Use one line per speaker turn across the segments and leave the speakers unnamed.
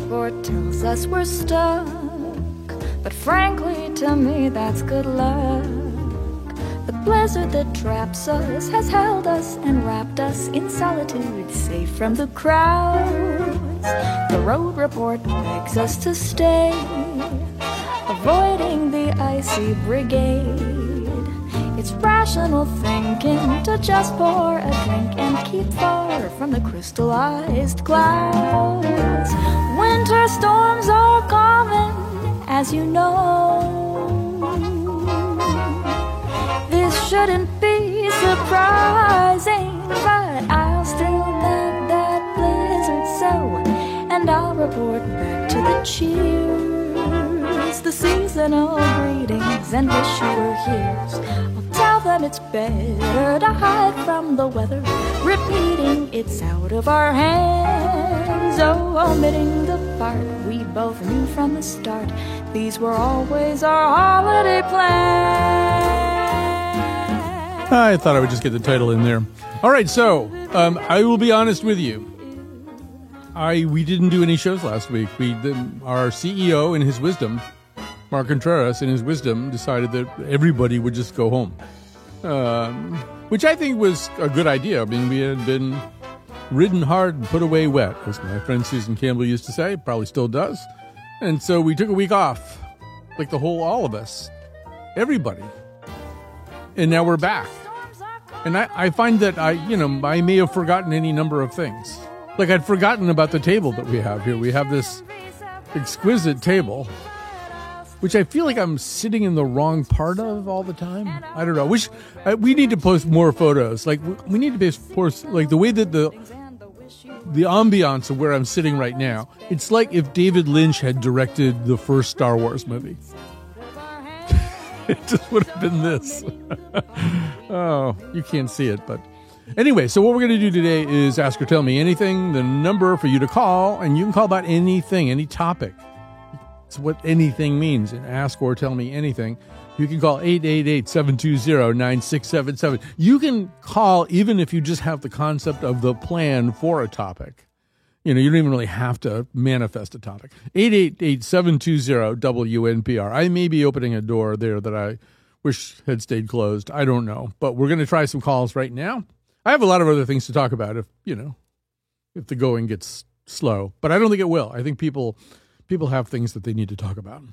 report tells us we're stuck, but frankly to me that's good luck. The blizzard that traps us has held us and wrapped us in solitude, safe from the crowds. The road report begs us to stay, avoiding the icy brigade. It's rational thinking to just pour a drink and keep far from the crystallized clouds. Winter storms are common, as you know. This shouldn't be surprising, but I'll still let that blizzard sow, and I'll report back to the cheers, the seasonal greetings and wish you were here. I'll tell them it's better to hide from the weather, repeating it's out of our hands. Oh, omitting the part we both knew from the start, these were always our holiday plans.
I thought I would just get the title in there. All right, so I will be honest with you. We didn't do any shows last week. Our CEO, in his wisdom, Mark Contreras, in his wisdom, decided that everybody would just go home, which I think was a good idea. I mean, we had been ridden hard and put away wet, as my friend Susan Campbell used to say, probably still does. And so we took a week off, like all of us, everybody. And now we're back. And I find that I may have forgotten any number of things. Like I'd forgotten about the table that we have here. We have this exquisite table, which I feel like I'm sitting in the wrong part of all the time. I don't know. We need to post more photos. Like we need to post like the way that the ambiance of where I'm sitting right now. It's like if David Lynch had directed the first Star Wars movie. It just would have been this. Oh, you can't see it, but anyway, so what we're going to do today is Ask or Tell Me Anything, the number for you to call, and you can call about anything, any topic. It's what anything means, and Ask or Tell Me Anything. You can call 888-720-9677. You can call even if you just have the concept of the plan for a topic. You don't even really have to manifest a topic. 888-720-WNPR. I may be opening a door there that I wish had stayed closed. I don't know. But we're going to try some calls right now. I have a lot of other things to talk about if the going gets slow. But I don't think it will. I think people have things that they need to talk about.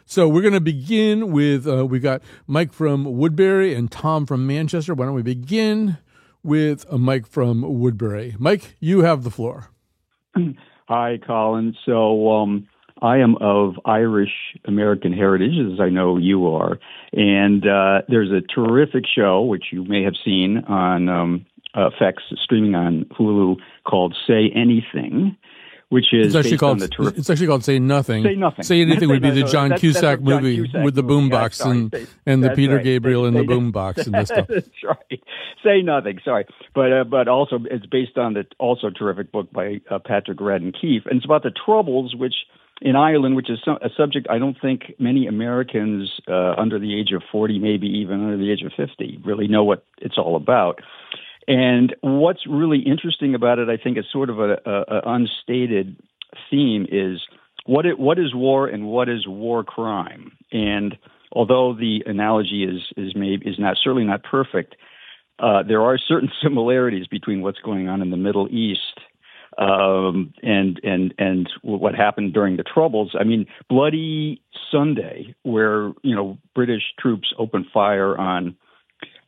So we're going to begin with, we've got Mike from Woodbury and Tom from Manchester. Why don't we begin with Mike from Woodbury? Mike, you have the floor.
Hi, Colin. So I am of Irish American heritage, as I know you are. And there's a terrific show, which you may have seen on FX, streaming on Hulu, called Say Anything, which is
it's actually called Say Nothing.
Say Nothing.
Say Anything would be the John Cusack movie with the boombox and the Peter Gabriel and the boombox and this stuff.
That's right. Say Nothing. Sorry, but also it's based on the also terrific book by Patrick Radden Keefe, and it's about the Troubles, which in Ireland, which is a subject I don't think many Americans under the age of 40, maybe even under the age of 50, really know what it's all about. And what's really interesting about it, I think, is sort of a unstated theme is what is war and what is war crime. And although the analogy is certainly not perfect, there are certain similarities between what's going on in the Middle East and what happened during the Troubles. I mean, Bloody Sunday, where British troops opened fire on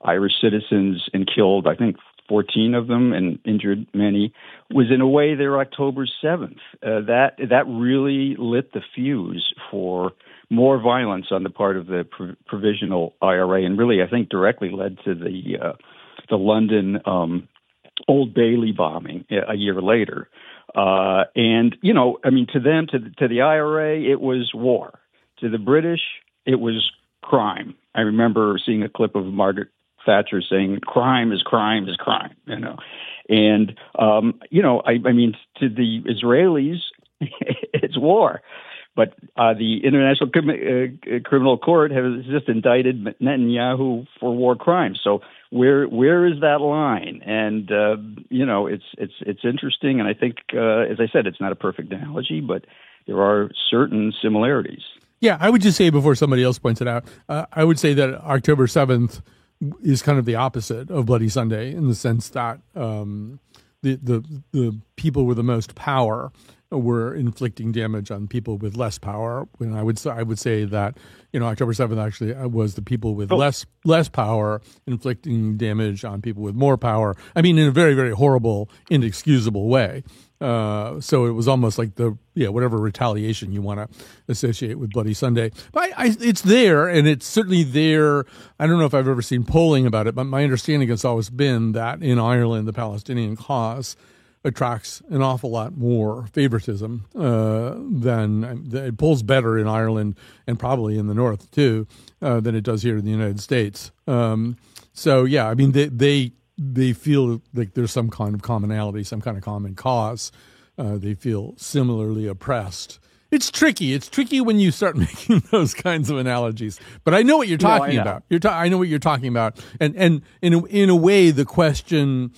Irish citizens and killed, I think, 14 of them and injured many, was in a way their October 7th. That really lit the fuse for more violence on the part of the provisional IRA, and really, I think, directly led to the London Old Bailey bombing a year later. To them, to the IRA, it was war. To the British, it was crime. I remember seeing a clip of Margaret Thatcher saying, "Crime is crime is crime," And, to the Israelis, it's war. But the International Criminal Court has just indicted Netanyahu for war crimes. So where is that line? And it's interesting. And I think, as I said, it's not a perfect analogy, but there are certain similarities.
Yeah, I would just say before somebody else points it out, I would say that October 7th is kind of the opposite of Bloody Sunday in the sense that the people with the most power were inflicting damage on people with less power. And I would say that October 7th actually was the people with less power inflicting damage on people with more power. I mean, in a very, very horrible, inexcusable way. So it was almost like whatever retaliation you want to associate with Bloody Sunday. But it's there, and it's certainly there. I don't know if I've ever seen polling about it, but my understanding has always been that in Ireland, the Palestinian cause attracts an awful lot more favoritism than it polls better in Ireland and probably in the North too than it does here in the United States. So yeah, I mean they feel like there's some kind of commonality, some kind of common cause. They feel similarly oppressed. It's tricky. It's tricky when you start making those kinds of analogies. But I know what you're talking about. I know what you're talking about. And in a way, the question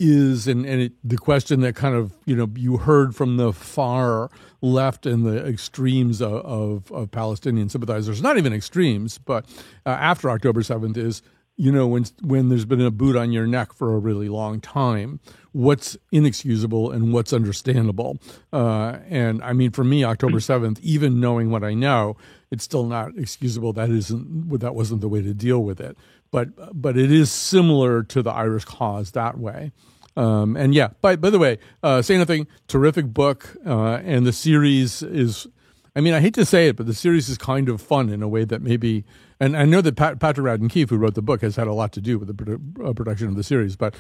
is, the question that kind of, you heard from the far left and the extremes of Palestinian sympathizers, not even extremes, but after October 7th is, when there's been a boot on your neck for a really long time, what's inexcusable and what's understandable. And I mean, for me, October 7th, even knowing what I know, it's still not excusable. That wasn't the way to deal with it. But it is similar to the Irish cause that way. And yeah, by the way, Say Nothing, terrific book. And the series is, I mean, I hate to say it, but the series is kind of fun in a way that maybe, and I know that Patrick Radden Keefe, who wrote the book, has had a lot to do with the production of the series. But,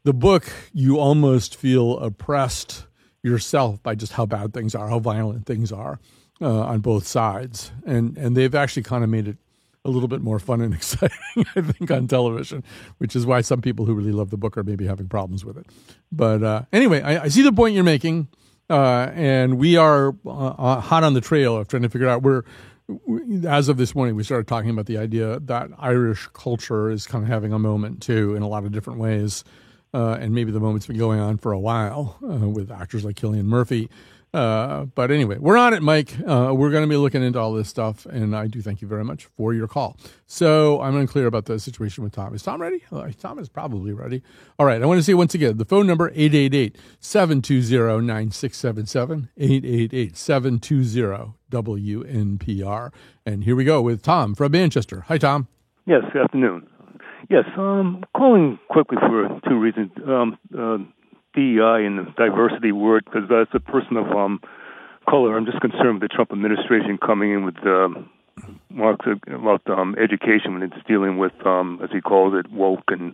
the book, you almost feel oppressed yourself by just how bad things are, how violent things are on both sides. And they've actually kind of made it a little bit more fun and exciting, I think, on television, which is why some people who really love the book are maybe having problems with it. But anyway, I see the point you're making, and we are hot on the trail of trying to figure out as of this morning, we started talking about the idea that Irish culture is kind of having a moment, too, in a lot of different ways. And maybe the moment's been going on for a while with actors like Cillian Murphy. But anyway, we're on it, Mike. We're going to be looking into all this stuff, and I do thank you very much for your call. So I'm unclear about the situation with Tom. Is Tom ready? Tom is probably ready. All right, I want to say once again, the phone number, 888-720-9677, 888-720-WNPR. And here we go with Tom from Manchester. Hi, Tom.
Yes, good afternoon. Yes, calling quickly for two reasons. DEI and the diversity word, because as a person of color, I'm just concerned with the Trump administration coming in with marks about education when it's dealing with, as he calls it, woke and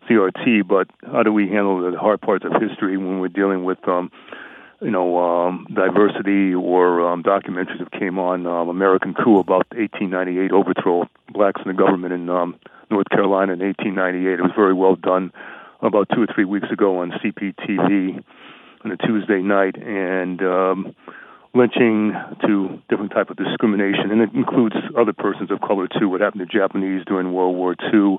CRT. But how do we handle the hard parts of history when we're dealing with, diversity or documentaries that came on American Coup about the 1898 overthrow of blacks in the government in North Carolina in 1898. It was very well done about 2 or 3 weeks ago on CPTV on a Tuesday night, and lynching to different type of discrimination, and it includes other persons of color too. What happened to Japanese during World War II,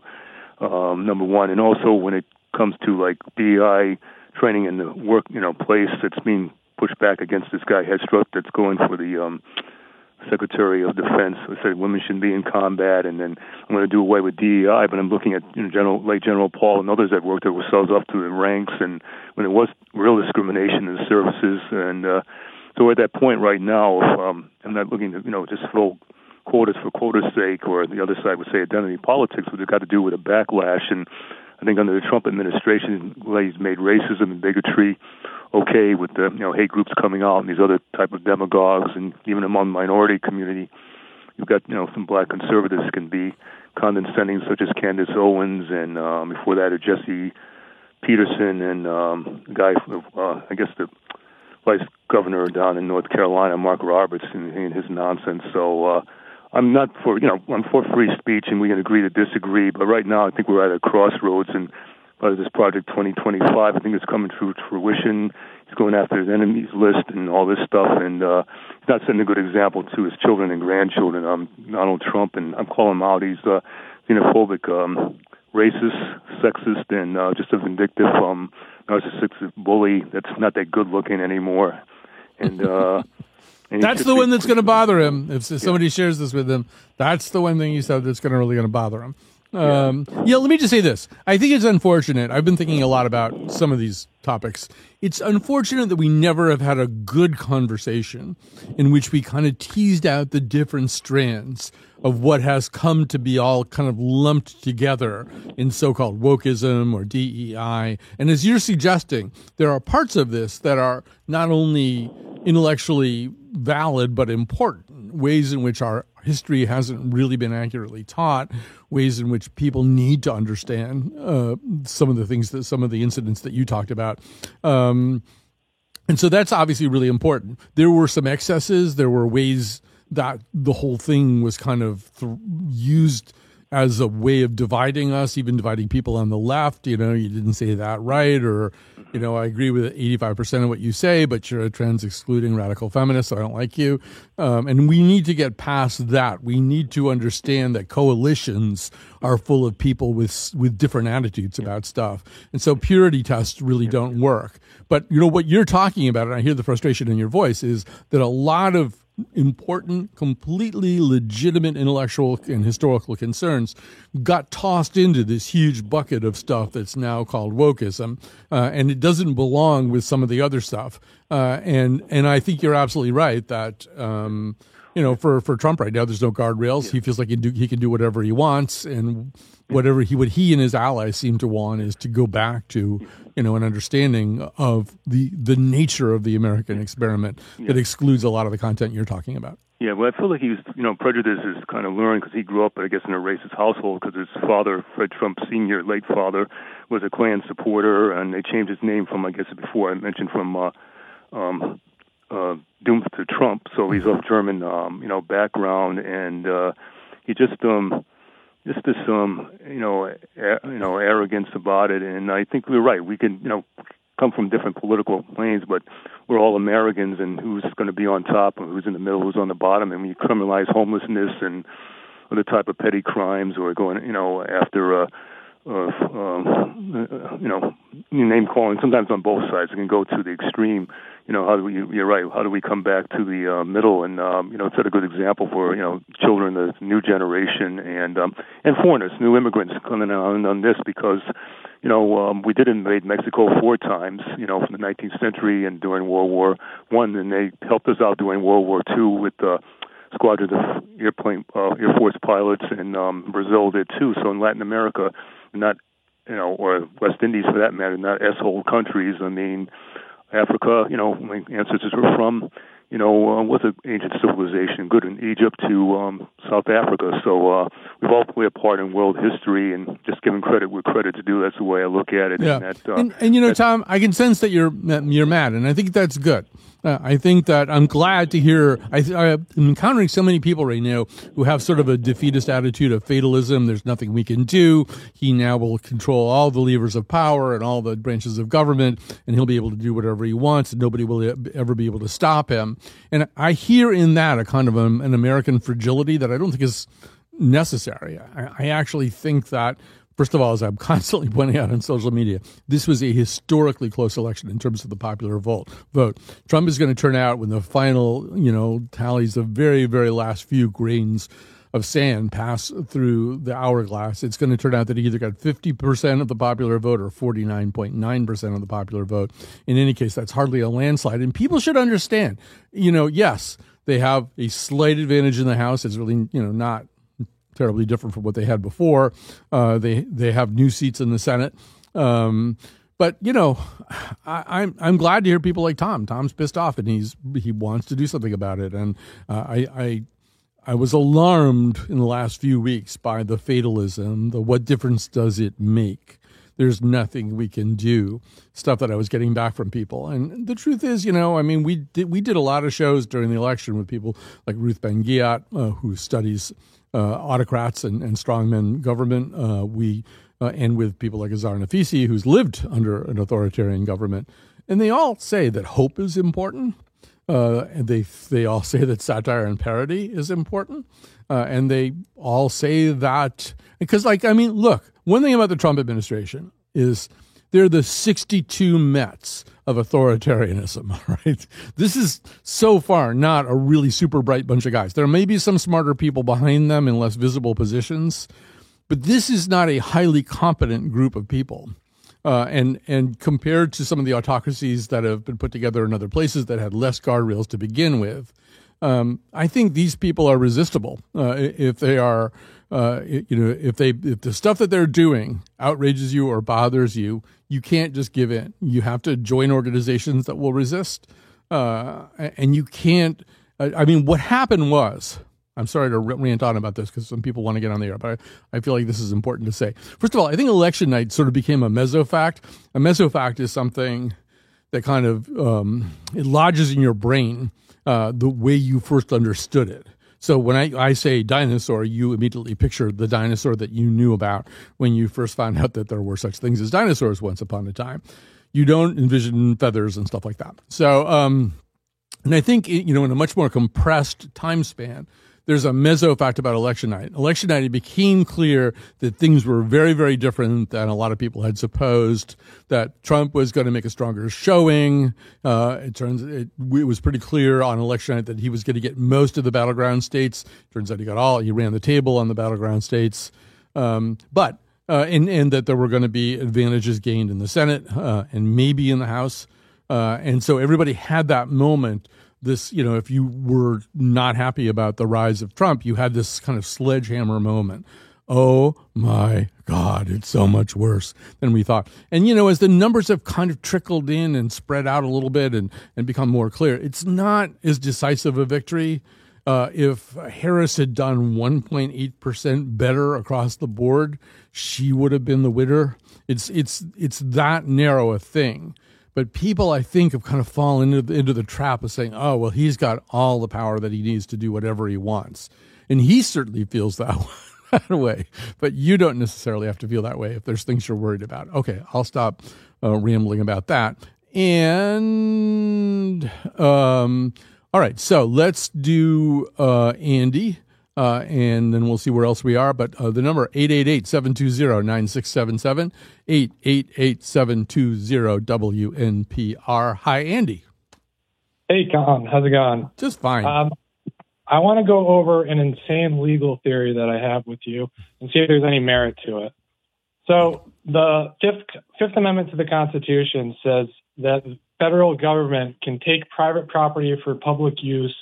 number one, and also when it comes to like DEI training in the work, place that's being pushed back against this guy Hedstrup that's going for the Secretary of Defense, who said women shouldn't be in combat, and then I'm going to do away with DEI, but I'm looking at General Paul and others that worked themselves up to the ranks, and when it was real discrimination in the services, and so we're at that point right now. I'm not looking to just fill quotas for quotas' sake, or the other side would say identity politics, but it's got to do with a backlash. And I think under the Trump administration, he's made racism and bigotry okay with the hate groups coming out and these other type of demagogues, and even among the minority community, you've got some black conservatives can be condescending, such as Candace Owens, and before that, Jesse Peterson, and the guy, I guess the vice governor down in North Carolina, Mark Roberts, and his nonsense. So I'm not for I'm for free speech, and we can agree to disagree. But right now, I think we're at a crossroads, and part of this Project 2025, I think it's coming to fruition he's going after his enemies list and all this stuff, and he's not setting a good example to his children and grandchildren. Donald Trump, and I'm calling him out. He's xenophobic, racist, sexist, and just a vindictive, narcissistic bully that's not that good looking anymore. And
that's the one that's going to bother him. If somebody shares this with him, that's the one thing he said that's really going to bother him. Let me just say this. I think it's unfortunate. I've been thinking a lot about some of these topics. It's unfortunate that we never have had a good conversation in which we kind of teased out the different strands of what has come to be all kind of lumped together in so-called wokeism or DEI. And as you're suggesting, there are parts of this that are not only intellectually valid but important, ways in which our history hasn't really been accurately taught, ways in which people need to understand some of the incidents that you talked about. And so that's obviously really important. There were some excesses. There were ways that the whole thing was kind of used as a way of dividing us, even dividing people on the left. You didn't say that right, or, I agree with 85% of what you say, but you're a trans-excluding radical feminist, so I don't like you. And we need to get past that. We need to understand that coalitions are full of people with different attitudes about stuff. And so purity tests really don't work. But, what you're talking about, and I hear the frustration in your voice, is that a lot of important, completely legitimate intellectual and historical concerns got tossed into this huge bucket of stuff that's now called wokeism, and it doesn't belong with some of the other stuff. And I think you're absolutely right that for Trump right now, there's no guardrails. Yeah. He feels like he can do whatever he wants, and what he and his allies seem to want is to go back to an understanding of the nature of the American experiment that excludes a lot of the content you're talking about.
Yeah, well, I feel like he was, prejudice is kind of learned because he grew up, I guess, in a racist household because his father, Fred Trump Sr., late father, was a Klan supporter, and they changed his name from, I guess before I mentioned, from Doomed to Trump. So he's of German, background, and he just this arrogance about it. And I think we're right. We can, come from different political planes, but we're all Americans, and who's going to be on top and who's in the middle, who's on the bottom. And when you criminalize homelessness and other type of petty crimes, or going, after, name calling, sometimes on both sides, it can go to the extreme. You're right. How do we come back to the middle and set a good example for children, the new generation, and foreigners, new immigrants coming on this, because we did invade Mexico 4 times, from the 19th century and during World War I, and they helped us out during World War II with squadrons of Air Force pilots, and Brazil did too. So in Latin America, not or West Indies for that matter, not asshole countries. I mean, Africa, my ancestors were from, was an ancient civilization, good in Egypt to South Africa. So we've all played a part in world history, and just giving credit where credit's due. That's the way I look at it.
Yeah. And Tom, I can sense that you're mad, and I think that's good. I think that I'm glad to hear. I'm encountering so many people right now who have sort of a defeatist attitude of fatalism. There's nothing we can do. He now will control all the levers of power and all the branches of government, and he'll be able to do whatever he wants, and nobody will ever be able to stop him. And I hear in that a kind of an American fragility that I don't think is necessary. I actually think that, first of all, as I'm constantly pointing out on social media, this was a historically close election in terms of the popular vote. Trump is going to turn out when the final, tallies of very, very last few grains of sand pass through the hourglass. It's going to turn out that he either got 50% of the popular vote or 49.9% of the popular vote. In any case, that's hardly a landslide. And people should understand, yes, they have a slight advantage in the House. It's really, not terribly different from what they had before. They have new seats in the Senate. But I'm glad to hear people like Tom. Tom's pissed off, and he wants to do something about it. And I was alarmed in the last few weeks by the fatalism, the what difference does it make? There's nothing we can do, stuff that I was getting back from people. And the truth is, we did a lot of shows during the election with people like Ruth Ben-Ghiat, who studies autocrats and strongmen government. And with people like Azar Nafisi, who's lived under an authoritarian government. And they all say that hope is important. And they all say that satire and parody is important. And they all say that because, look, one thing about the Trump administration is they're the 62 Mets of authoritarianism, right? This is so far not a really super bright bunch of guys. There may be some smarter people behind them in less visible positions, but this is not a highly competent group of people. And compared to some of the autocracies that have been put together in other places that had less guardrails to begin with, I think these people are resistible if they are, if the stuff that they're doing outrages you or bothers you, you can't just give in. You have to join organizations that will resist, and you can't. What happened was. I'm sorry to rant on about this because some people want to get on the air, but I feel like this is important to say. First of all, I think election night sort of became a mesofact. A mesofact is something that kind of it lodges in your brain the way you first understood it. So when I say dinosaur, you immediately picture the dinosaur that you knew about when you first found out that there were such things as dinosaurs once upon a time. You don't envision feathers and stuff like that. So, and I think, in a much more compressed time span, there's a mesofact about election night. Election night, it became clear that things were very, very different than a lot of people had supposed, that Trump was going to make a stronger showing. It was pretty clear on election night that he was going to get most of the battleground states. Turns out he ran the table on the battleground states. And that there were going to be advantages gained in the Senate and maybe in the House. And so everybody had that moment. This, if you were not happy about the rise of Trump, you had this kind of sledgehammer moment. Oh my God, it's so much worse than we thought. And, as the numbers have kind of trickled in and spread out a little bit and become more clear, it's not as decisive a victory. If Harris had done 1.8% better across the board, she would have been the winner. It's that narrow a thing. But people, I think, have kind of fallen into the trap of saying, oh, well, he's got all the power that he needs to do whatever he wants. And he certainly feels that way. But you don't necessarily have to feel that way if there's things you're worried about. Okay, I'll stop rambling about that. And all right, so let's do Andy. And then we'll see where else we are. But the number 888-720-9677, 888-720-WNPR. Hi, Andy.
Hey, Colin. How's it going?
Just fine.
I want to go over an insane legal theory that I have with you and see if there's any merit to it. So the Fifth Amendment to the Constitution says that the federal government can take private property for public use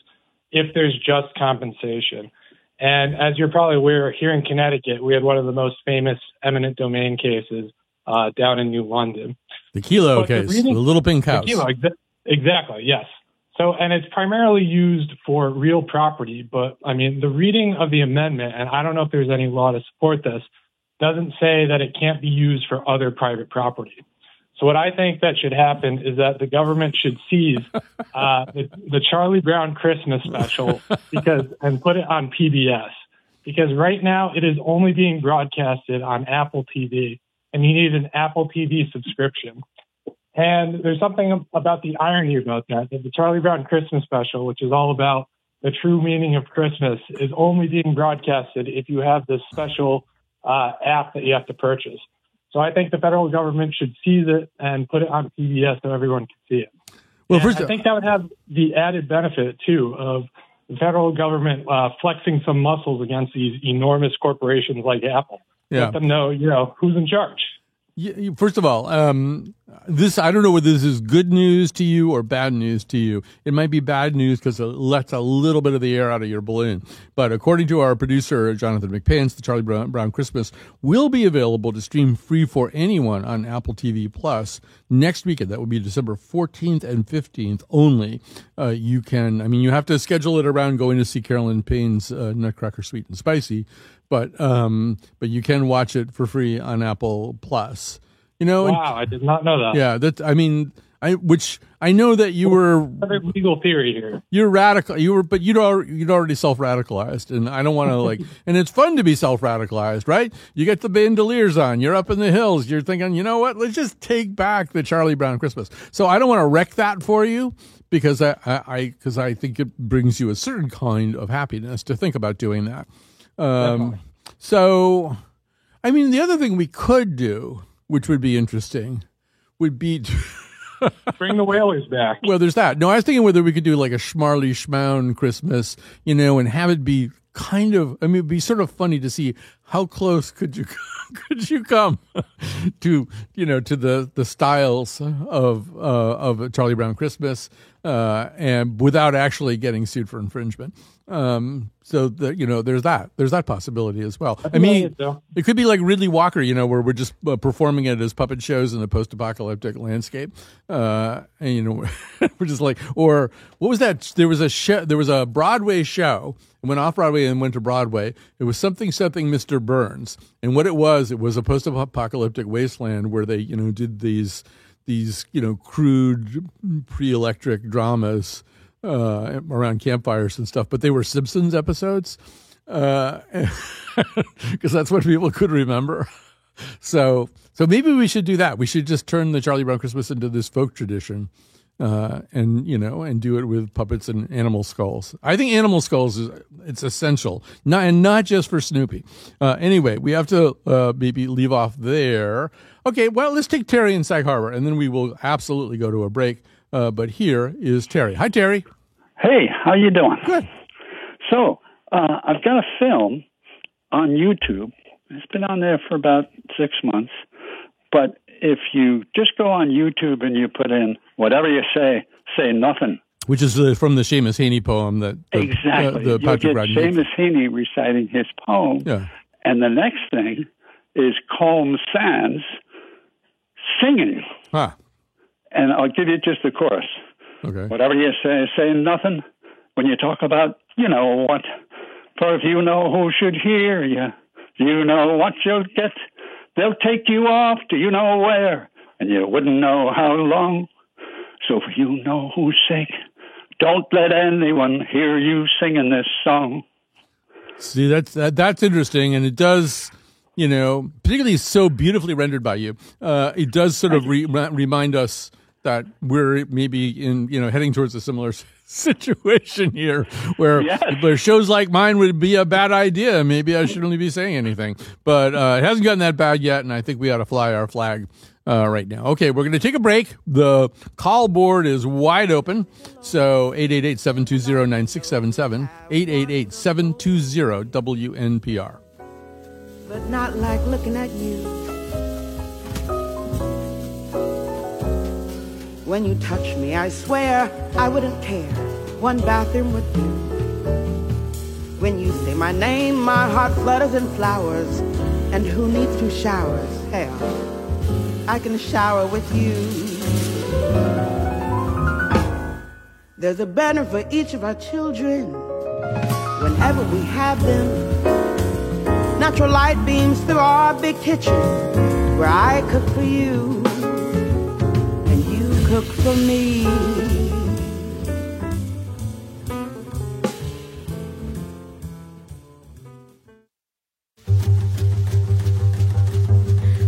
if there's just compensation. And as you're probably aware, here in Connecticut, we had one of the most famous eminent domain cases down in New London.
The Kelo case, the Little Pink House.
The Kelo, exactly, yes. So, and it's primarily used for real property, but the reading of the amendment, and I don't know if there's any law to support this, doesn't say that it can't be used for other private property. So what I think that should happen is that the government should seize the Charlie Brown Christmas special and put it on PBS, because right now it is only being broadcasted on Apple TV, and you need an Apple TV subscription. And there's something about the irony about that the Charlie Brown Christmas special, which is all about the true meaning of Christmas, is only being broadcasted if you have this special app that you have to purchase. So I think the federal government should seize it and put it on PBS so everyone can see it. Well, I think that would have the added benefit, too, of the federal government flexing some muscles against these enormous corporations like Apple. Yeah. Let them know, who's in charge.
First of all, this, I don't know whether this is good news to you or bad news to you. It might be bad news because it lets a little bit of the air out of your balloon. But according to our producer, Jonathan McPants, the Charlie Brown Christmas will be available to stream free for anyone on Apple TV Plus next weekend. That will be December 14th and 15th only. You have to schedule it around going to see Carolyn Payne's Nutcracker Sweet and Spicy. But you can watch it for free on Apple Plus.
Wow, I did not know that.
Yeah, which I know that you were
Another legal theory here.
You're radical. But you'd already self-radicalized, and I don't want to and it's fun to be self-radicalized, right? You get the bandoliers on. You're up in the hills. You're thinking, you know what? Let's just take back the Charlie Brown Christmas. So I don't want to wreck that for you because I think it brings you a certain kind of happiness to think about doing that. So, I mean, the other thing we could do, which would be interesting, would be
bring the Whalers back.
Well, there's that. No, I was thinking whether we could do like a Schmarly Schmoun Christmas, and have it be kind of, it'd be sort of funny to see how close could you come to, to the styles of Charlie Brown Christmas, and without actually getting sued for infringement. So there's that possibility as well. I mean, it could be like Ridley Walker, where we're just performing it as puppet shows in a post-apocalyptic landscape. And we're just like, or what was that? There was a Broadway show. It went off Broadway and went to Broadway. It was something Mr. Burns. And what it was a post-apocalyptic wasteland where they, did these crude pre-electric dramas around campfires and stuff, but they were Simpsons episodes because that's what people could remember. So maybe we should do that. We should just turn the Charlie Brown Christmas into this folk tradition, and do it with puppets and animal skulls. I think animal skulls it's essential, not just for Snoopy. Anyway, we have to maybe leave off there. Okay, well, let's take Terry in Sag Harbor, and then we will absolutely go to a break. But here is Terry. Hi, Terry.
Hey, how you doing?
Good.
So, I've got a film on YouTube. It's been on there for about 6 months. But if you just go on YouTube and you put in whatever you say nothing.
Which is from the Seamus Heaney poem that
exactly.
The
You'll get Seamus Heaney reciting his poem.
Yeah.
And the next thing is Colm Sands singing.
Huh.
And I'll give you just the chorus.
Okay.
Whatever you say nothing. When you talk about, what. For if you know who should hear you, you know what you'll get. They'll take you off to you know where, and you wouldn't know how long. So for you know who's sake, don't let anyone hear you singing this song.
See, that's interesting, and it does, particularly so beautifully rendered by you. It does sort of remind us that we're maybe heading towards a similar situation here, where shows like mine would be a bad idea. Maybe I shouldn't really be saying anything, but it hasn't gotten that bad yet, and I think we ought to fly our flag right now. Okay, we're going to take a break. The call board is wide open, so 888-720-9677, 888-720-WNPR.
But not like looking at you. When you touch me, I swear I wouldn't care. One bathroom would do. When you say my name, my heart flutters in flowers. And who needs 2 showers? Hell, I can shower with you. There's a banner for each of our children whenever we have them. Natural light beams through our big kitchen where I cook for you. Cook for me.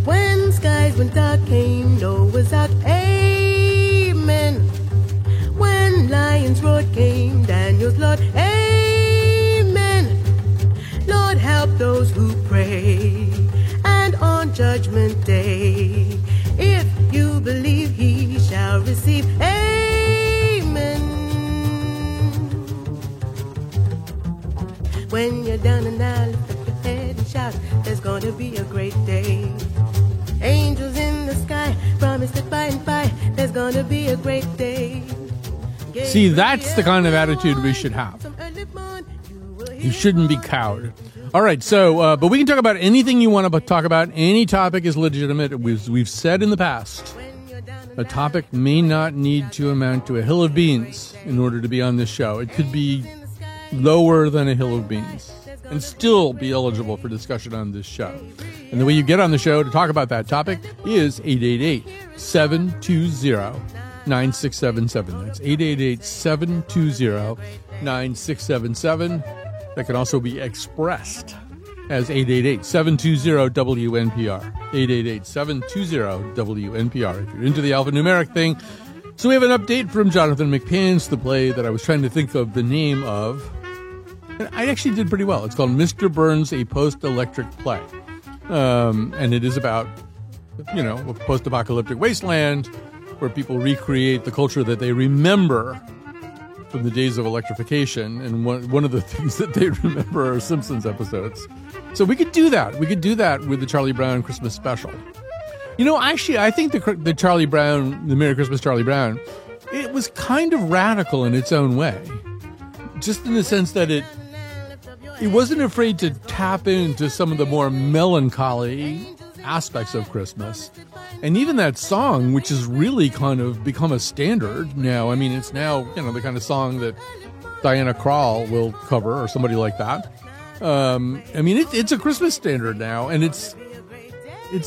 When skies went dark, came Noah's Ark. Amen. When lions roared, came Daniel's Lord. Amen. Lord, help those who pray. And on Judgment Day, if you believe, he shall receive. Amen. When you're down and out, lift up your head and shout. There's going to be a great day. Angels in the sky promise that by and by there's going to be a great day.
See, that's the kind of attitude we should have. You shouldn't be cowed. All right, so, but we can talk about anything you want to talk about. Any topic is legitimate. We've said in the past, a topic may not need to amount to a hill of beans in order to be on this show. It could be lower than a hill of beans and still be eligible for discussion on this show. And the way you get on the show to talk about that topic is 888-720-9677, 888-720-9677. That's 888-720-9677. That can also be expressed as 888-720-WNPR. 888-720-WNPR if you're into the alphanumeric thing. So we have an update from Jonathan McPain's the play that I was trying to think of the name of. And I actually did pretty well. It's called Mr. Burns, a Post-Electric Play. And it is about, a post-apocalyptic wasteland where people recreate the culture that they remember from the days of electrification. And one of the things that they remember are Simpsons episodes. So we could do that. We could do that with the Charlie Brown Christmas special. Actually, I think the Charlie Brown, the Merry Christmas Charlie Brown, it was kind of radical in its own way. Just in the sense that it wasn't afraid to tap into some of the more melancholy aspects of Christmas. And even that song, which has really kind of become a standard now. I mean, it's now, the kind of song that Diana Krall will cover or somebody like that. It's a Christmas standard now, and it's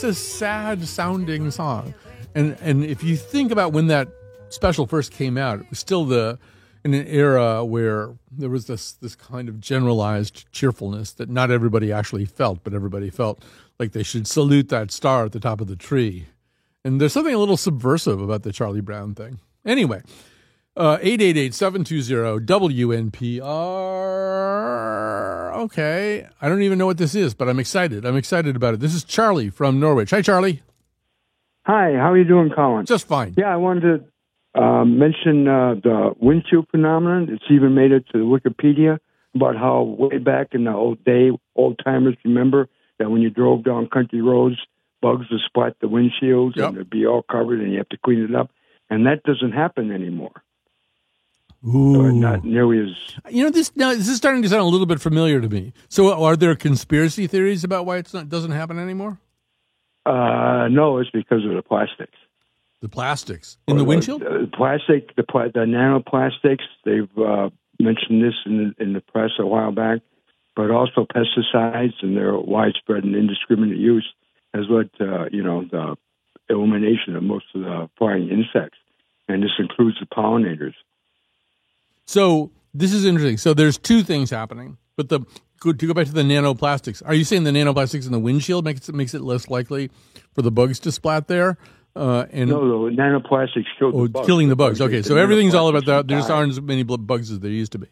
a sad sounding song. And if you think about when that special first came out, it was still in an era where there was this kind of generalized cheerfulness that not everybody actually felt, but everybody felt like they should salute that star at the top of the tree. And there's something a little subversive about the Charlie Brown thing. Anyway, 888-720-WNPR. Okay, I don't even know what this is, but I'm excited. I'm excited about it. This is Charlie from Norwich. Hi, Charlie.
Hi, how are you doing, Colin?
Just fine.
Yeah, I wanted to mention the windshield phenomenon. It's even made it to Wikipedia about how way back in the old timers remember that when you drove down country roads, bugs would spot the windshields and they'd be all covered and you have to clean it up. And that doesn't happen anymore.
Ooh.
So not nearly as...
This is starting to sound a little bit familiar to me. So are there conspiracy theories about why it doesn't happen anymore?
No, it's because of the plastics.
The plastics in the windshield?
The nanoplastics. They've mentioned this in the press a while back, but also pesticides and their widespread and indiscriminate use has led to, the elimination of most of the flying insects, and this includes the pollinators.
So this is interesting. So there's two things happening, but to go back to the nanoplastics, are you saying the nanoplastics in the windshield makes it less likely for the bugs to splat there?
No, the nanoplastics kill the bugs.
Killing the bugs. Okay, so everything's all about that. There just aren't as many bugs as there used to be.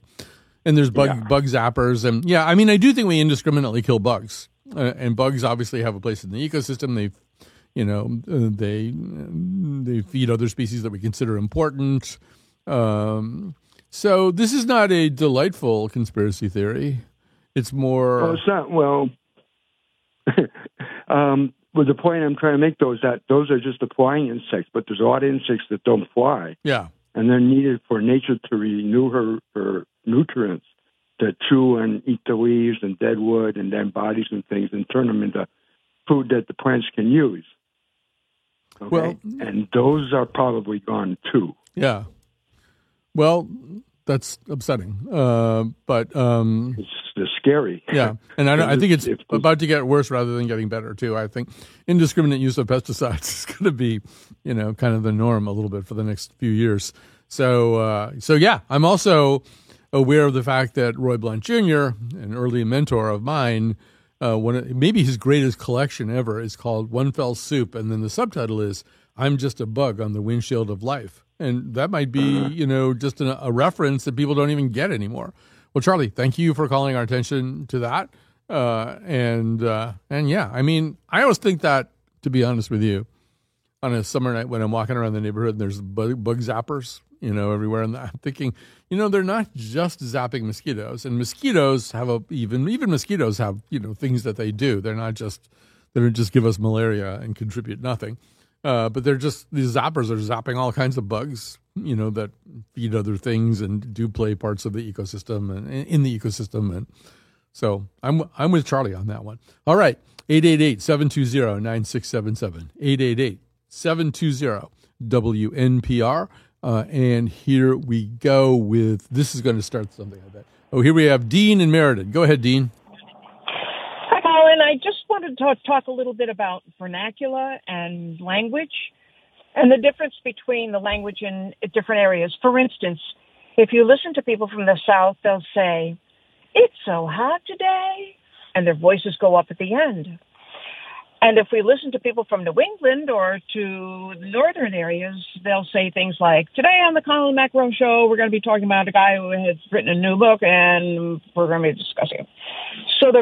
And there's bug zappers. And I do think we indiscriminately kill bugs. And bugs obviously have a place in the ecosystem. They feed other species that we consider important. So this is not a delightful conspiracy theory. It's more...
Well, it's not. Well, but the point I'm trying to make, though, is that those are just the flying insects, but there's a lot of insects that don't fly.
Yeah.
And they're needed for nature to renew her nutrients, to chew and eat the leaves and dead wood and dead bodies and things and turn them into food that the plants can use. Okay?
Well,
and those are probably gone, too.
Yeah. Well, that's upsetting, but
it's scary.
Yeah, and I think it's about to get worse rather than getting better too. I think indiscriminate use of pesticides is going to be, kind of the norm a little bit for the next few years. So yeah, I'm also aware of the fact that Roy Blunt Jr., an early mentor of mine, maybe his greatest collection ever is called One Fell Swoop, and then the subtitle is "I'm Just a Bug on the Windshield of Life." And that might be, just a reference that people don't even get anymore. Well, Charlie, thank you for calling our attention to that. And yeah, I always think that, to be honest with you, on a summer night when I'm walking around the neighborhood and there's bug zappers, everywhere, and I'm thinking, they're not just zapping mosquitoes, and mosquitoes have even mosquitoes have, things that they do. They don't just give us malaria and contribute nothing. But they're just, these zappers are zapping all kinds of bugs, that feed other things and do play parts of the ecosystem and in the ecosystem. And so I'm with Charlie on that one. All right. 888-720-9677. 888-720-WNPR. And here we go with, this is going to start something, I bet. Oh, here we have Dean and Meriden. Go ahead, Dean.
Hi, Colin. I just wanted to talk a little bit about vernacular and language. and the difference between the language in different areas. For instance, if you listen to people from the South, they'll say, "It's so hot today," and their voices go up at the end. And if we listen to people from New England or to the northern areas, they'll say things like, "Today on the Colin McEnroe Show, we're going to be talking about a guy who has written a new book, and we're going to be discussing it." So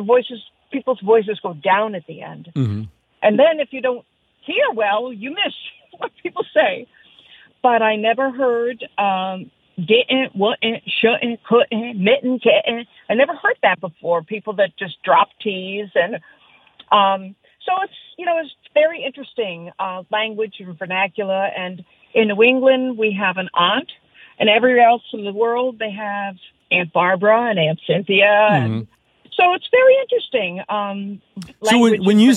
people's voices go down at the end.
Mm-hmm.
And then if you don't hear well, you miss what people say. But I never heard didn't, wouldn't, shouldn't, couldn't, mitten, kitten. I never heard that before. People that just drop T's. And so it's very interesting, language and vernacular. And in New England, we have an aunt. And everywhere else in the world, they have Aunt Barbara and Aunt Cynthia.
Mm-hmm.
And so it's very interesting.
So when you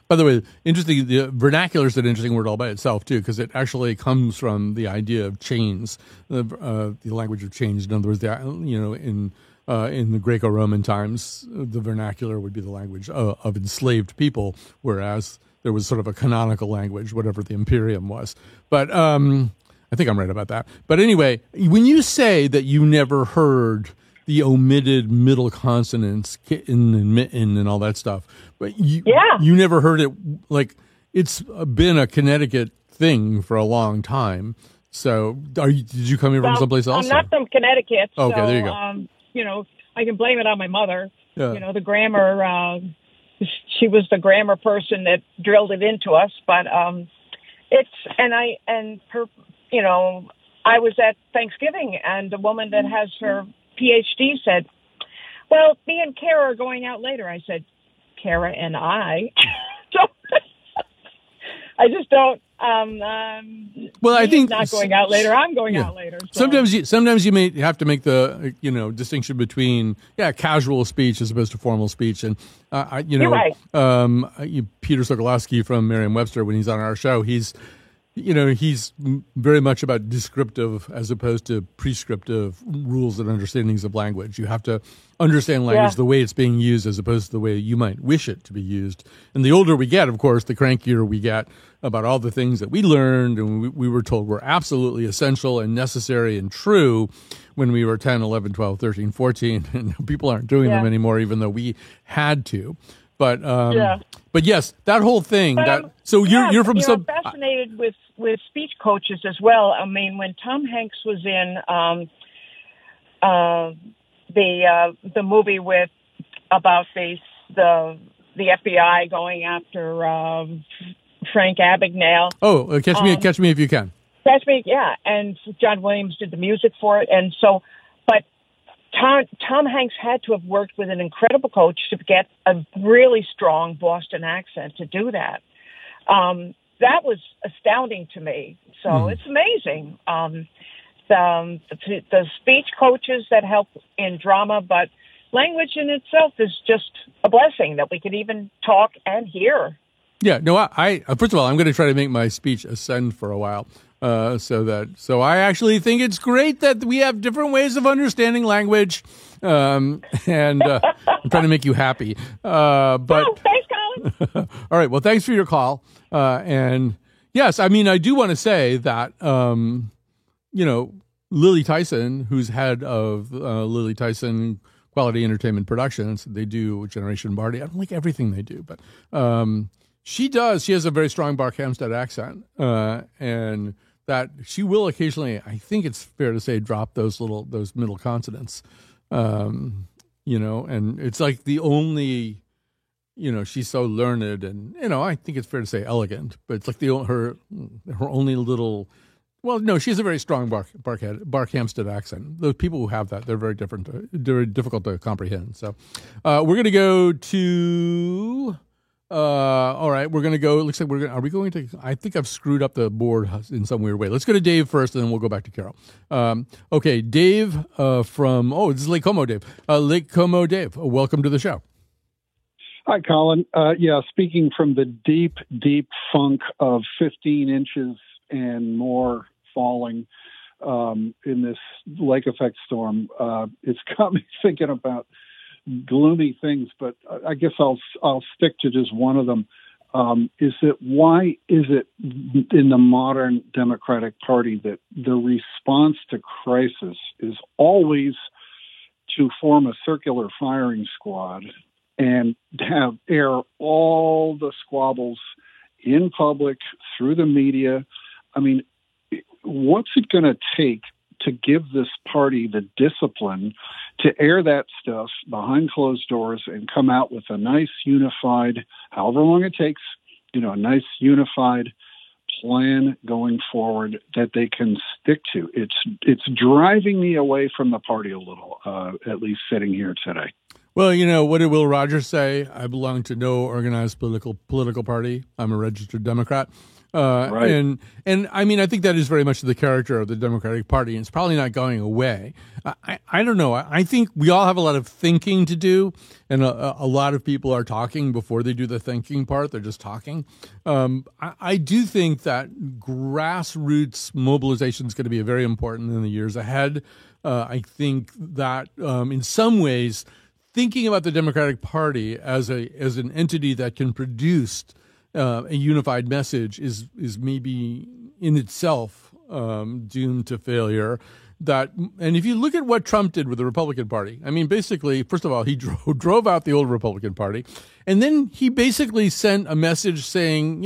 by the way, interesting, the vernacular is an interesting word all by itself too, because it actually comes from the idea of chains, the language of chains. In other words, in the Greco-Roman times, the vernacular would be the language of enslaved people, whereas there was sort of a canonical language, whatever the imperium was. But I think I'm right about that. But anyway, when you say that you never heard the omitted middle consonants, kitten and mitten and all that stuff, but you never heard it, like, it's been a Connecticut thing for a long time. So did you come here from someplace else?
I'm not from Connecticut.
Okay,
so,
there you go.
I can blame it on my mother.
Yeah.
The grammar, she was the grammar person that drilled it into us. But I was at Thanksgiving, and a woman that has her PhD said, "Well, me and Kara are going out later." I said, "Kara and I?" So I just don't.
Well, I think
not going out later. I'm going out later. So.
Sometimes you may have to make the distinction between casual speech as opposed to formal speech, and
You're right.
Peter Sokolowski from Merriam-Webster, when he's on our show, he's very much about descriptive as opposed to prescriptive rules and understandings of language. You have to understand language the way it's being used as opposed to the way you might wish it to be used. And the older we get, of course, the crankier we get about all the things that we learned and we were told were absolutely essential and necessary and true when we were 10, 11, 12, 13, 14. And people aren't doing them anymore, even though we had to. But yes, that whole thing. You're from some.
I'm fascinated with speech coaches as well. I mean, when Tom Hanks was in the movie about the FBI going after Frank Abagnale.
Oh, Catch Me If You Can.
Catch Me, yeah. And John Williams did the music for it, and so, but. Tom Hanks had to have worked with an incredible coach to get a really strong Boston accent to do that. That was astounding to me. So it's amazing. The speech coaches that help in drama, but language in itself is just a blessing that we can even talk and hear.
Yeah, no, I first of all, I'm going to try to make my speech ascend for a while. So I actually think it's great that we have different ways of understanding language, and I'm trying to make you happy.
Thanks, Colin.
All right. Well, thanks for your call. And yes, I mean, I do want to say that, Lily Tyson, who's head of Lily Tyson Quality Entertainment Productions, they do Generation Barty. I don't like everything they do, but she has a very strong Barkhamsted accent, and that she will occasionally, I think it's fair to say, drop those middle consonants, and it's like the only, she's so learned and, I think it's fair to say elegant, but it's like her only little, well, no, she has a very strong Barkhamsted accent. Those people who have that, they're very different, they're difficult to comprehend. So we're going to go to... all right, we're going to go. It looks like are we going to, I think I've screwed up the board in some weird way. Let's go to Dave first, and then we'll go back to Carol. Okay, Dave from, this is Lake Como Dave. Lake Como Dave, welcome to the show.
Hi, Colin. Speaking from the deep, deep funk of 15 inches and more falling in this lake effect storm, it's got me thinking about gloomy things, but I guess I'll stick to just one of them. is that why is it in the modern Democratic Party that the response to crisis is always to form a circular firing squad and have air all the squabbles in public through the media? I mean, what's it going to take to give this party the discipline to air that stuff behind closed doors and come out with a nice unified, however long it takes, a nice unified plan going forward that they can stick to? It's driving me away from the party a little, at least sitting here today.
Well, what did Will Rogers say? I belong to no organized political party. I'm a registered Democrat.
Right.
And I mean, I think that is very much the character of the Democratic Party, and it's probably not going away. I don't know. I think we all have a lot of thinking to do, and a lot of people are talking before they do the thinking part. They're just talking. I do think that grassroots mobilization is going to be very important in the years ahead. I think that in some ways, thinking about the Democratic Party as an entity that can produce a unified message is maybe in itself doomed to failure. And if you look at what Trump did with the Republican Party, I mean, basically, first of all, he drove out the old Republican Party, and then he basically sent a message saying,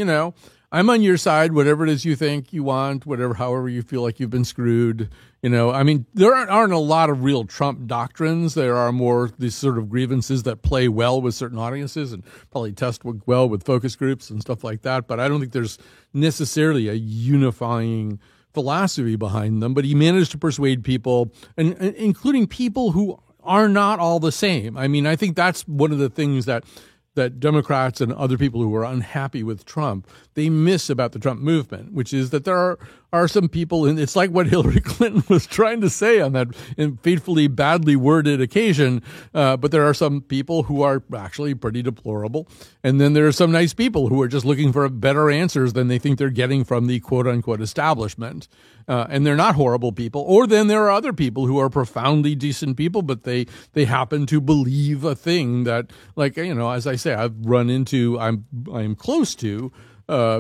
I'm on your side, whatever it is you think you want, however you feel like you've been screwed. I mean, there aren't a lot of real Trump doctrines. There are more these sort of grievances that play well with certain audiences and probably test well with focus groups and stuff like that. But I don't think there's necessarily a unifying philosophy behind them. But he managed to persuade people, and including people who are not all the same. I mean, I think that's one of the things that Democrats and other people who are unhappy with Trump, they miss about the Trump movement, which is that there are some people, and it's like what Hillary Clinton was trying to say on that fatefully badly worded occasion, but there are some people who are actually pretty deplorable, and then there are some nice people who are just looking for better answers than they think they're getting from the quote-unquote establishment. And they're not horrible people. Or then there are other people who are profoundly decent people, but they happen to believe a thing that, like, as I say, I'm close to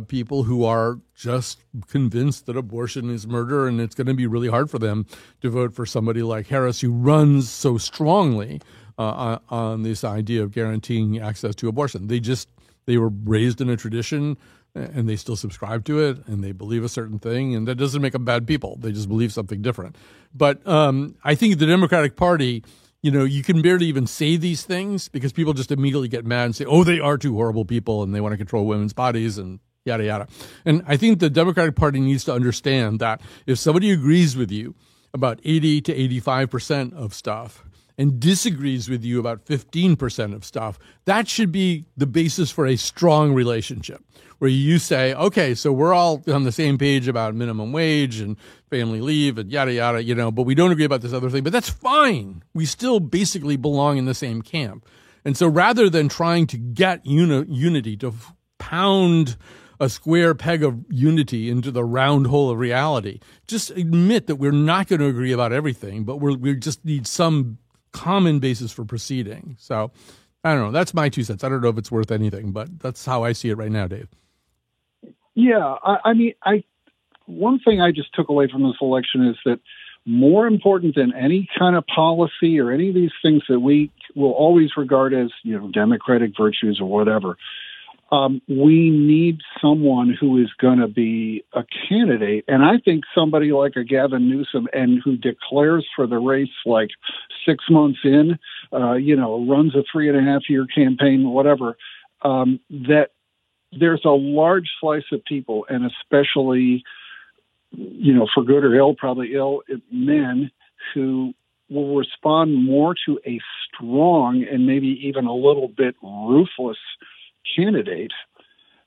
people who are just convinced that abortion is murder, and it's going to be really hard for them to vote for somebody like Harris, who runs so strongly on this idea of guaranteeing access to abortion. They were raised in a tradition, and they still subscribe to it, and they believe a certain thing, and that doesn't make them bad people. They just believe something different. But I think the Democratic Party, you can barely even say these things because people just immediately get mad and say, oh, they are two horrible people, and they want to control women's bodies and yada, yada. And I think the Democratic Party needs to understand that if somebody agrees with you about 80 to 85% of stuff and disagrees with you about 15% of stuff, that should be the basis for a strong relationship, where you say, okay, so we're all on the same page about minimum wage and family leave and yada, yada, but we don't agree about this other thing, but that's fine. We still basically belong in the same camp. And so rather than trying to get unity, to pound a square peg of unity into the round hole of reality, just admit that we're not going to agree about everything, but we just need some common basis for proceeding. So I don't know. That's my 2 cents. I don't know if it's worth anything, but that's how I see it right now, Dave.
Yeah. I mean, one thing I just took away from this election is that more important than any kind of policy or any of these things that we will always regard as, democratic virtues or whatever, we need someone who is going to be a candidate. And I think somebody like a Gavin Newsom, and who declares for the race like 6 months in, runs a 3.5-year campaign, whatever, that there's a large slice of people, and especially, for good or ill, probably ill, men who will respond more to a strong and maybe even a little bit ruthless candidate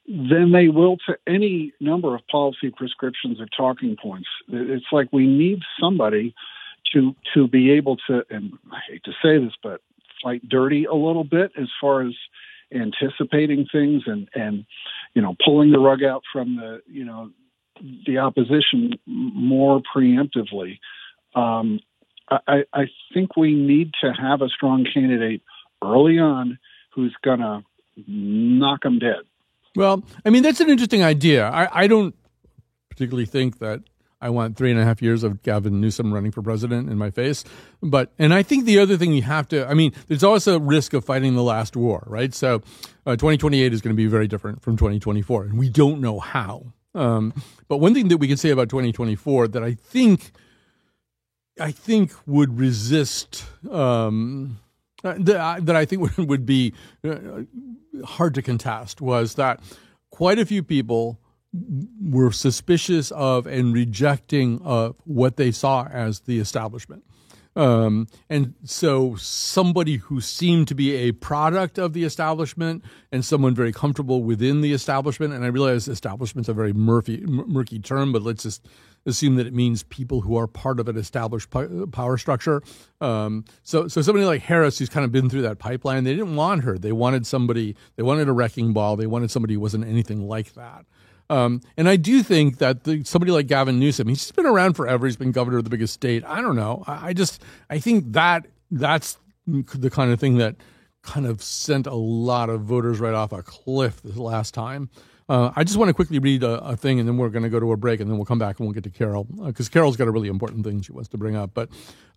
than they will to any number of policy prescriptions or talking points. It's like we need somebody to be able to, and I hate to say this, but fight dirty a little bit as far as anticipating things and pulling the rug out from the opposition more preemptively. I think we need to have a strong candidate early on who's going to knock them dead.
Well, I mean, that's an interesting idea. I don't particularly think that I want 3.5 years of Gavin Newsom running for president in my face. And I think the other thing you have to, I mean, there's always a risk of fighting the last war, right? So 2028 is going to be very different from 2024, and we don't know how. But one thing that we can say about 2024 that I think would resist, that I think would be hard to contest was that quite a few people were suspicious of and rejecting what they saw as the establishment. And so somebody who seemed to be a product of the establishment and someone very comfortable within the establishment, and I realize establishment's a very murky term, but let's just assume that it means people who are part of an established power structure. So somebody like Harris, who's kind of been through that pipeline, they didn't want her. They wanted a wrecking ball. They wanted somebody who wasn't anything like that. And I do think that somebody like Gavin Newsom, he's been around forever. He's been governor of the biggest state. I don't know. I think that's the kind of thing that kind of sent a lot of voters right off a cliff this last time. I just want to quickly read a thing, and then we're going to go to a break, and then we'll come back and we'll get to Carol, because Carol's got a really important thing she wants to bring up. But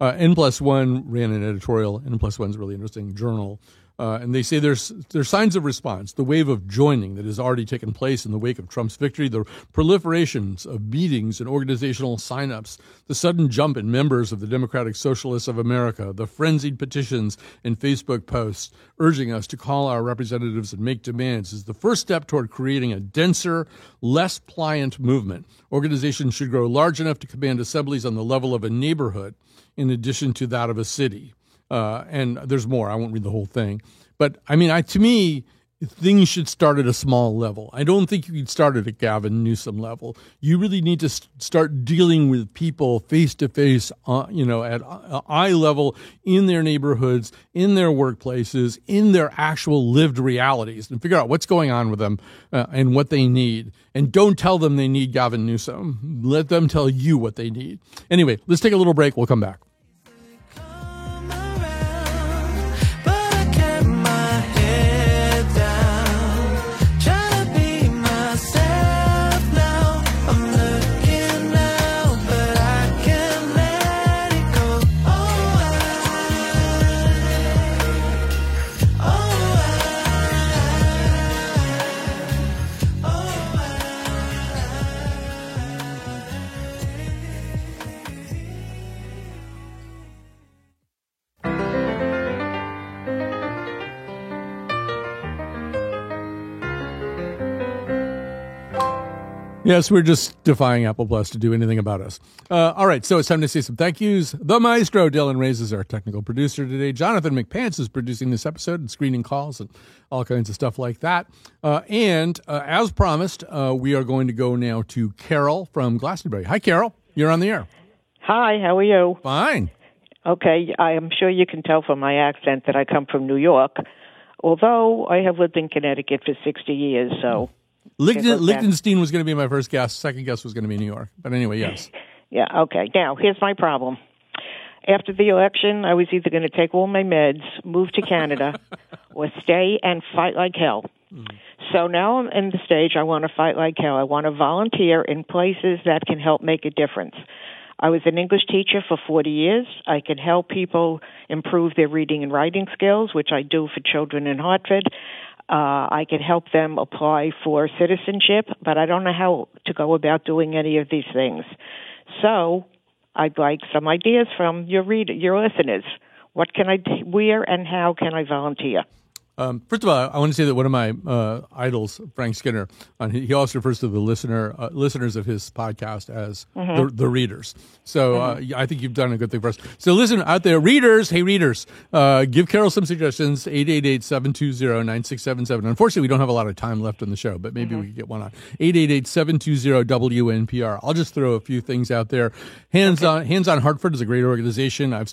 N+1 ran an editorial. N+1's a really interesting journal. And they say there's signs of response, the wave of joining that has already taken place in the wake of Trump's victory, the proliferations of meetings and organizational signups, the sudden jump in members of the Democratic Socialists of America, the frenzied petitions and Facebook posts urging us to call our representatives and make demands is the first step toward creating a denser, less pliant movement. Organizations should grow large enough to command assemblies on the level of a neighborhood in addition to that of a city. And there's more. I won't read the whole thing. But, I mean, to me, things should start at a small level. I don't think you can start at a Gavin Newsom level. You really need to start dealing with people face-to-face, at eye level in their neighborhoods, in their workplaces, in their actual lived realities, and figure out what's going on with them and what they need. And don't tell them they need Gavin Newsom. Let them tell you what they need. Anyway, let's take a little break. We'll come back. Yes, we're just defying Apple Plus to do anything about us. All right, so it's time to say some thank yous. The maestro, Dylan Reyes, is our technical producer today. Jonathan McPants is producing this episode and screening calls and all kinds of stuff like that. And as promised, we are going to go now to Carol from Glastonbury. Hi, Carol. You're on the air.
Hi, how are you?
Fine.
Okay, I am sure you can tell from my accent that I come from New York, although I have lived in Connecticut for 60 years, so...
Liechtenstein was going to be my first guess. Second guess was going to be New York. But anyway, yes.
Yeah, okay. Now, here's my problem. After the election, I was either going to take all my meds, move to Canada, or stay and fight like hell. So now I'm in the stage, I want to fight like hell. I want to volunteer in places that can help make a difference. I was an English teacher for 40 years. I can help people improve their reading and writing skills, which I do for children in Hartford. I can help them apply for citizenship, but I don't know how to go about doing any of these things. So I'd like some ideas from your listeners. What can I do, where and how can I volunteer?
First of all, I want to say that one of my idols, Frank Skinner, he also refers to the listeners of his podcast as the readers. So I think you've done a good thing for us. So listen out there, readers, hey readers, give Carol some suggestions, 888-720-9677. Unfortunately, we don't have a lot of time left in the show, but maybe we could get one on. 888-720-WNPR. I'll just throw a few things out there. Hands on Hartford is a great organization. I've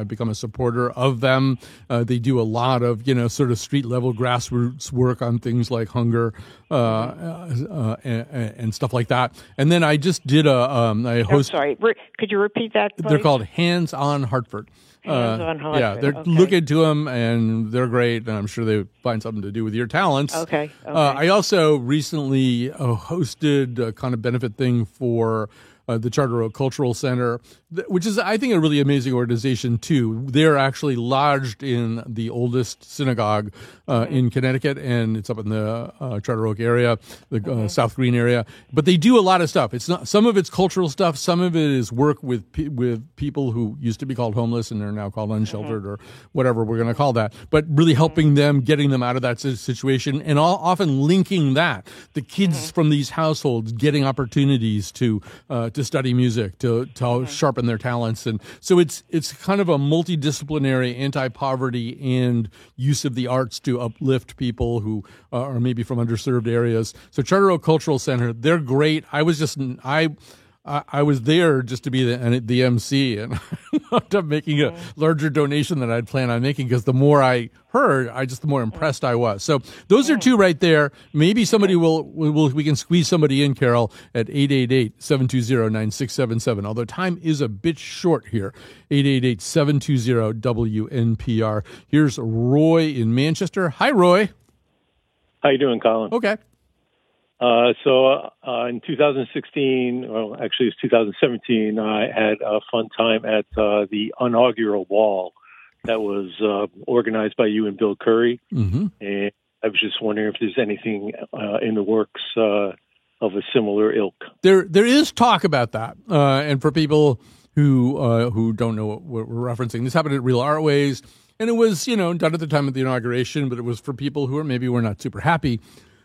become a supporter of them. They do a lot of, sort sort of street level grassroots work on things like hunger and stuff like that. And then I just did I host.
I'm sorry, could you repeat that, please?
They're called Hands on Hartford.
Hands on Hartford.
Yeah, look into them, and they're great, and I'm sure they find something to do with your talents.
Okay.
I also recently hosted a kind of benefit thing for the Charter Oak Cultural Center, which is, I think, a really amazing organization, too. They're actually lodged in the oldest synagogue in Connecticut, and it's up in the Charter Oak area, the South Green area. But they do a lot of stuff. It's not, some of it's cultural stuff. Some of it is work with people who used to be called homeless and are now called unsheltered or whatever we're going to call that. But really helping them, getting them out of that situation, and often linking that. The kids from these households getting opportunities to study music, to sharpen their talents. And so it's kind of a multidisciplinary anti-poverty and use of the arts to uplift people who are maybe from underserved areas. So Charter Oak Cultural Center, they're great. I was there just to be the MC, and I wound up making a larger donation than I'd planned on making, because the more I heard, the more impressed I was. So those are two right there. Maybe somebody we can squeeze somebody in, Carol, at 888-720-9677. Although time is a bit short here. 888-720-WNPR. Here's Roy in Manchester. Hi, Roy.
How you doing, Colin?
Okay.
So in 2016, well, actually it's 2017, I had a fun time at the inaugural ball that was organized by you and Bill Curry. Mm-hmm. And I was just wondering if there's anything in the works of a similar ilk.
There is talk about that. And for people who don't know what we're referencing, this happened at Real Artways. And it was, done at the time of the inauguration, but it was for people who were not super happy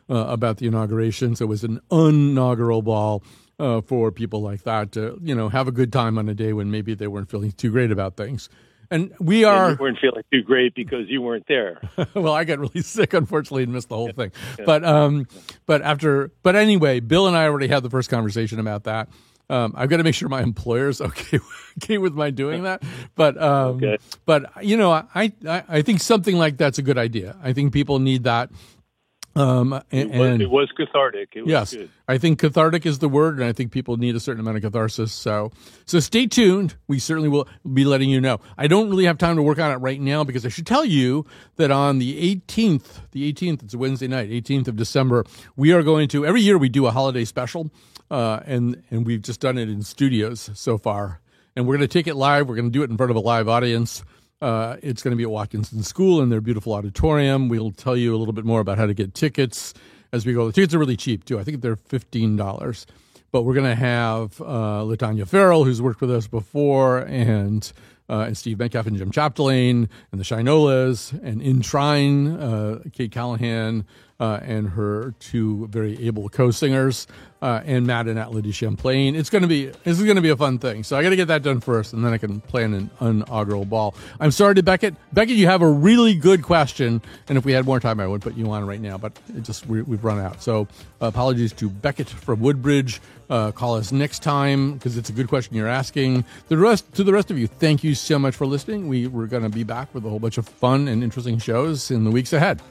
about the inauguration. So it was an inaugural ball for people like that to, have a good time on a day when maybe they weren't feeling too great about things. And you
weren't feeling too great because you weren't there.
Well, I got really sick, unfortunately, and missed the whole thing. But anyway, Bill and I already had the first conversation about that. I've got to make sure my employer's okay with my doing that. But I think something like that's a good idea. I think people need that.
It was cathartic. It was good.
I think cathartic is the word, and I think people need a certain amount of catharsis. So stay tuned. We certainly will be letting you know. I don't really have time to work on it right now, because I should tell you that on the 18th, it's a Wednesday night, 18th of December, we are going to, every year we do a holiday special, and we've just done it in studios so far. And we're going to take it live. We're going to do it in front of a live audience. It's going to be at Watkinson School in their beautiful auditorium. We'll tell you a little bit more about how to get tickets as we go. The tickets are really cheap, too. I think they're $15. But we're going to have LaTanya Farrell, who's worked with us before, and Steve Metcalf and Jim Chapdelaine, and the Shinolas, and In Shrine, Kate Callahan, and her two very able co-singers, and Matt and Atla Champlain. This is going to be a fun thing. So I got to get that done first, and then I can plan an inaugural ball. I'm sorry to Beckett. Beckett, you have a really good question, and if we had more time, I would put you on right now, but we've run out. So apologies to Beckett from Woodbridge. Call us next time, because it's a good question you're asking. To the rest of you, thank you so much for listening. We're going to be back with a whole bunch of fun and interesting shows in the weeks ahead.